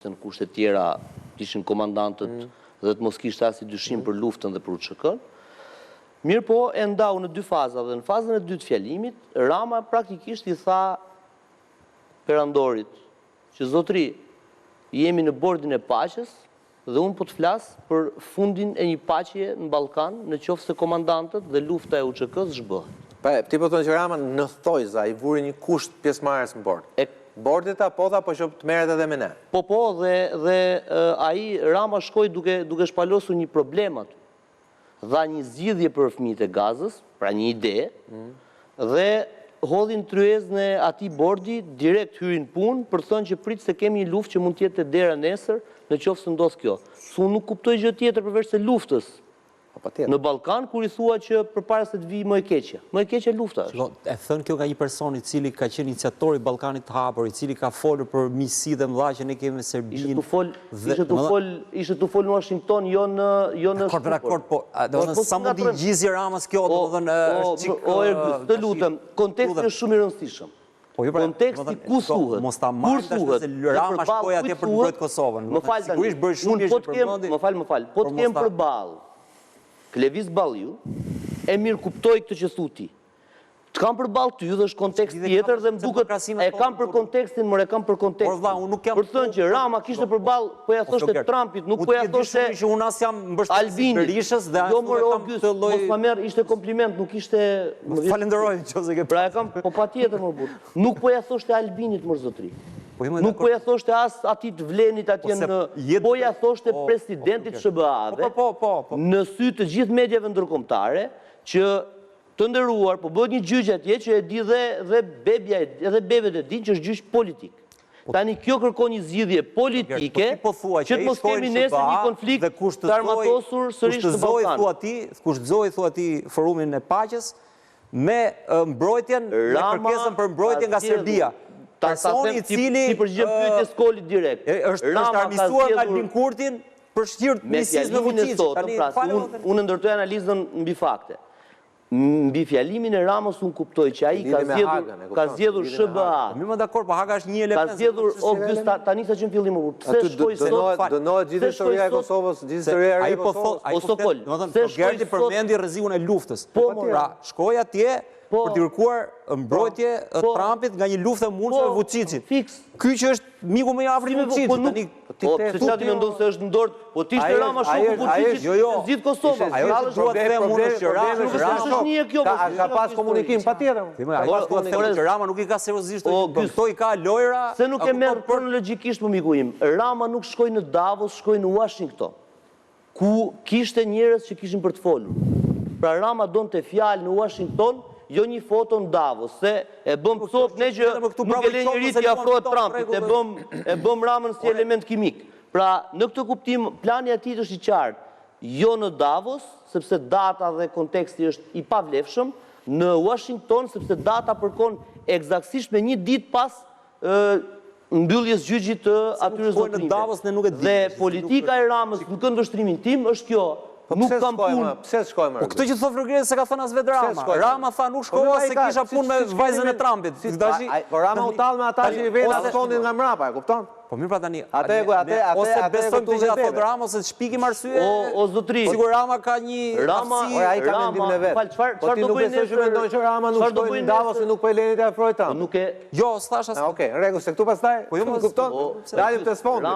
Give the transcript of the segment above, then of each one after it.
në kushte tjera ishin komandantët dhe të mos kishte asnjë dyshim për luftën dhe për UÇK-n. Mirë po, e ndau në dy faza dhe në fazën e dytë fjalimit, Rama praktikisht i tha perandorit që zotri, jemi në bordin e paqes dhe unë po të flas për fundin e një paqeje në Ballkan, në qoftë se komandantët dhe lufta e UÇK-s zhbëhet. Ti po thonë që Rama në thojza i vuri një kusht pjesëmarrës në bord. Bordit apo që të merret edhe me ne? Po, dhe ai Rama shkoi duke shpalosur një problem aty. Dha një zgjidhje për fëmijët e Gazës, pra një ide, dhe hodhin tryezën e atij bordi, direkt hyrin punë për thënë që prit se kemi një luftë që mund të jetë dera nesër, në qoftë se ndos kjo. Unë nuk kuptoj gjë tjetër përveç se luftës. Në Ballkan, kur i thua që përpara se të vijë më e keqja. Më e keqja lufta është. E thënë kjo nga një person i cili ka qenë iniciatori i Ballkanit të hapur, i cili ka folur për miqësi dhe mëdha që ne kemi me Serbinë. Ishte tu fol në Washington, jo në Dakord, po, domethënë sa mund i gjizje Ramës kjo, domethënë është çik. Të lutem, konteksti është shumë i rëndësishëm. Konteksti ku thuhet? Mos ta marrë se Rama shkoi atje për të mbrojtur Kosovën. Më fal tani. Më fal. Po të kem përballë Klevis Balliu, e mirë kuptoj këtë që thuti. Të kam përballë ty dhe është kontekst tjetër dhe më duket e kam për kontekstin, e kam për kontekstin. Për thënë që Rama kishte përballë, po ja thoshte Trumpit, nuk po ja thoshte Albinit. Jo më August, mos ma merr, ishte kompliment, nuk ishte. Falenderoj nëse ke. Pra e kam, po patjetër më burr. Nuk po ja thoshte Albinit më zotri. Nuk po ja thoshte as atit Vlenit atje po ja thoshte presidentit SBA-ve në sy të gjithë medjave ndërkombëtare që të nderuar, po bëhet një gjyq atje që e di dhe bebja edhe bebet e din që është gjyq politik. Tani kjo kërkon një zgjidhje politike që të mos kemi nesër një konflikt të armatosur sërish në Ballkan. Kushtëzoi thua ti forumin e paqes me mbrojtjen, me kërkesën për mbrojtje nga Serbia. Personi i cili ti përgjigjem pyetjes Kolit direkt. Është armiqsuar nga Albin Kurtin për shtirt nisjes në Vučić. Unë ndërtoj analizën mbi fakte. Mbi fjalimin e Ramës unë kuptoj që ai ka zgjedhur SBA. Mirë, dakord, po Haga është një element. Ka zgjedhur August tani sa që në fillim më pse shkoi sot? Dënohet gjithë historia e Kosovës, gjithë historia e Kosovës. Ai po thot, Gerti përmendi rrezikun e luftës. Pra, shkoi atje për të kërkuar mbrojtje Trumpit nga një luftë e mundshme me Vučićin. Fiks. Ky që është miku më i afërt i Vučićit. Po pse çati mendon se është në dorë? Po ti ishte Rama shoku Vučićit zgjidh Kosovën. Ajo duhet të them unë që Rama ka pas komunikim patjetër. Që Rama nuk i ka seriozisht, këto i ka lojra. Se nuk e merr kronologjikisht më miku im. Rama nuk shkoi në Davos, shkoi në Washington, ku kishte njerëz që kishin për të folur. Pra Rama donte fjalë në Washington, jo një foto në Davos, se e bëm sot ne që nuk e le njëri t'i afrohet Trumpit, e bëm Ramën si element kimik. Pra, në këtë kuptim, plani atij është i qartë, jo në Davos, sepse data dhe konteksti është i pavlefshëm, në Washington, sepse data përkon eksaktësisht me një ditë pas mbylljes gjyqit të atyre zotrimeve. Dhe politika e Ramës në këndvështrimin tim është kjo. Nuk kam punë. Pse shkojmë? Po këtë që thot Florgresi se ka thënë as vetë Rama. Rama tha nuk shkova se kisha punë me vajzën e Trumpit. Po Rama u tall me ata që i vjen atë fondin nga mbrapa, e kupton? Po mirë pra tani. Ose besojmë këtë që thot Rama ose të shpikim arsye. O zotri. Sigur Rama ka një ai ka mendimin e vet. Po ti nuk besoj që mendon që Rama nuk shkoi në Davos se nuk po e leni të afrojë ta. Nuk e. Jo, s'thash as. Okej, në rregull, se këtu pastaj. Po jo më kupton. Dalim te sfondi.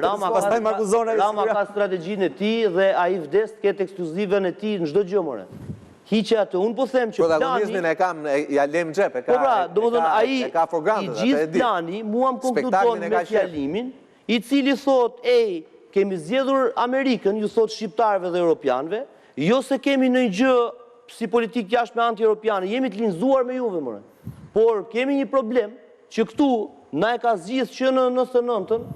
Rama pastaj markuzon ai. Rama ka strategjinë e tij dhe ai vdes të ketë ekskluzivën e tij në çdo gjë more. Hiqe atë, unë po them që protagonizmin e kam, ja lem xhep, po pra, domethënë ai i gjithë plani mua më konkludon me fjalimin, i cili thot, kemi zgjedhur Amerikën, ju thot shqiptarëve dhe europianëve, jo se kemi në gjë si politikë jashtme anti-europiane, jemi të linzuar me juve more. Por kemi një problem që këtu na e ka zgjidhur që në 99-ën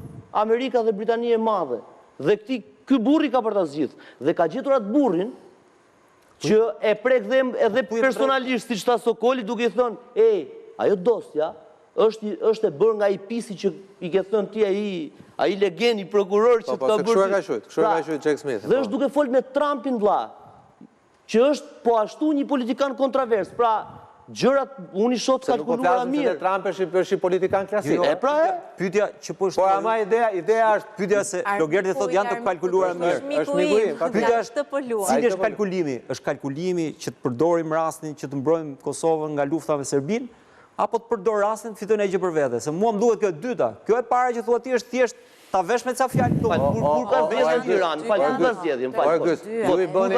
Amerika dhe Britania e Madhe. Dhe ky burri ka për ta zgjidhur dhe ka gjetur atë burrin që e prek dhe edhe personalisht, si qëta Sokoli, duke i thënë, ajo dosja është e bërë nga i pisi që i ke thënë ti ai legeni prokuror që të ka bërë. Kështu e ka shujt Jack Smith. Dhe është duke folë me Trumpin vlla, që është po ashtu një politikan kontravers. Pra, gjërat unë i shoh të kalkuluara mirë. Se Trump është i politikan klasik. Pyetja që po Por ama ideja është pyetja se Logerdi thotë janë të kalkuluara mirë. Është migurim. Pyetja është cili është kalkulimi? Është kalkulimi që të përdorim rastin që të mbrojmë Kosovën nga lufta me Serbinë, apo të përdor rastin të fitojnë e gjë për vete? Se mua më duhet kjo e dyta. Kjo e para që thua ti është thjesht ta vesh me ca fjalë këtu. Kur ka zgjedhjen në Tiranë, fal, kur ka zgjedhjen, fal. Ju i bëni,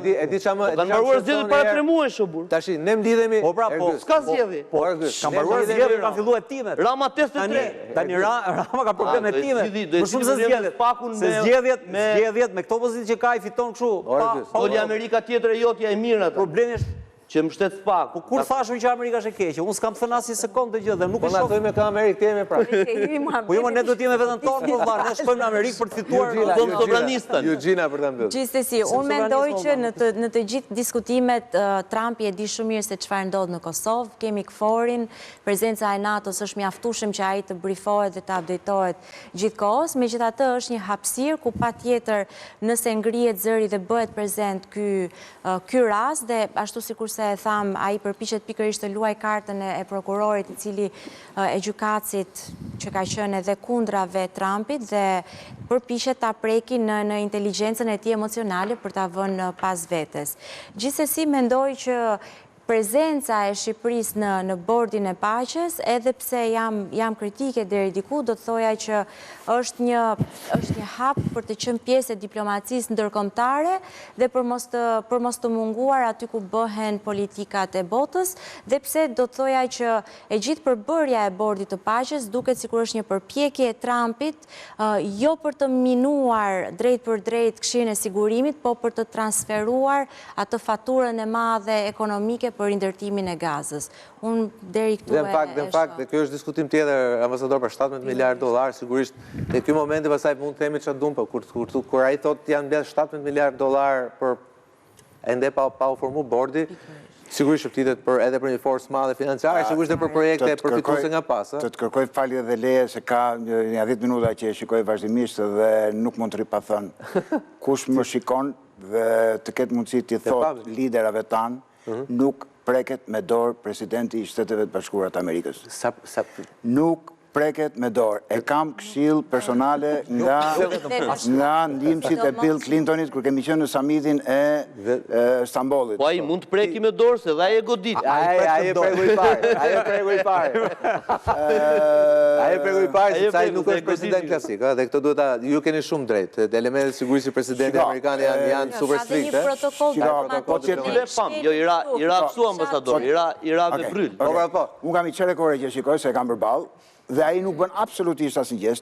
e di çamë. Kanë mbaruar zgjedhjen para 3 muajsh o burr. Tash ne mlidhemi. Po pra, po. S'ka zgjedhje. Kanë mbaruar zgjedhjen, kanë filluar timet. Rama 83. Tani Rama ka probleme me timet. Më shumë se zgjedhjet. Se zgjedhjet me këto pozitë që ka i fiton kështu. Doli Amerika tjetër e jotja e mirë atë. Problemi është që më shtet pak. Po kur thashun që Amerika është e keqe, unë s'kam thënë asnjë sekondë gjë dhe nuk e shoh. Po na thojmë ka Amerikë temi pra. Po jo, ne do të jemi vetëm tonë, po valla, ne shkojmë në Amerikë për të fituar zonë sovranistën. Eugenia për ta mbyllur. Gjithsesi, unë mendoj që në të gjithë diskutimet Trumpi e di shumë mirë se çfarë ndodh në Kosovë, kemi KFOR-in, prezenca e NATO-s është mjaftueshëm që ai të brifohet dhe të updatohet gjithkohës, megjithatë është një hapësirë ku patjetër nëse ngrihet zëri dhe bëhet prezent ky rast dhe ashtu sikurse e tham, ai përpiqet pikërisht të luaj kartën e prokurorit i cili e gjykatësit që ka qenë edhe kundrave Trumpit dhe përpiqet ta preki në inteligjencën e tij emocionale për ta vënë pas vetes. Gjithsesi mendoj që prezenca e Shqipërisë në bordin e paqes, edhe pse jam kritike deri diku, do të thoja që është një hap për të qenë pjesë e diplomacisë ndërkombëtare dhe për mos të munguar aty ku bëhen politikat e botës, dhe pse do të thoja që e gjithë përbërja e bordit të paqes duket sikur është një përpjekje e Trumpit, jo për të minuar drejt për drejt Këshillin e Sigurimit, po për të transferuar atë faturën e madhe ekonomike për ndërtimin e gazës. Unë deri këtu e shoh. Në fakt, dhe kjo është diskutim tjetër, ambasador, për 17 miliard dollar, sigurisht, në ky moment pastaj mund të themi çfarë duam, po kur ai thotë janë mbledh 17 miliard dollar për ende pa u formuar bordi, sigurisht shëptitet edhe për një forcë madhe financiare, sigurisht edhe për projekte përfituese nga pas. Të të kërkoj falje dhe leje se ka një 10 minuta që e shikoj vazhdimisht dhe nuk mund të ri pa thënë. Kush më shikon dhe të ketë mundësi të thotë liderave tanë, nuk preket me dorë presidenti i Shteteve të Bashkuara të Amerikës. Nuk preket me dorë. E kam këshill personale nga ndihmësit e Bill Clintonit kur kemi qenë në summitin e Stambollit. Po ai mund të preki me dorë se dhe ai e godit. Ai e pregu i parë. Ai e pregu i parë, sepse ai nuk është president klasik, dhe këtë duhet ta ju keni shumë drejt. Elementet sigurisht presidenti amerikan janë super strikte. Ka një protokoll. Jo, ira psu ambasador, ira me bryl. Unë kam i qere kore që shikoj se e kam përballë, dhe ai nuk bën absolutisht asnjë gjë.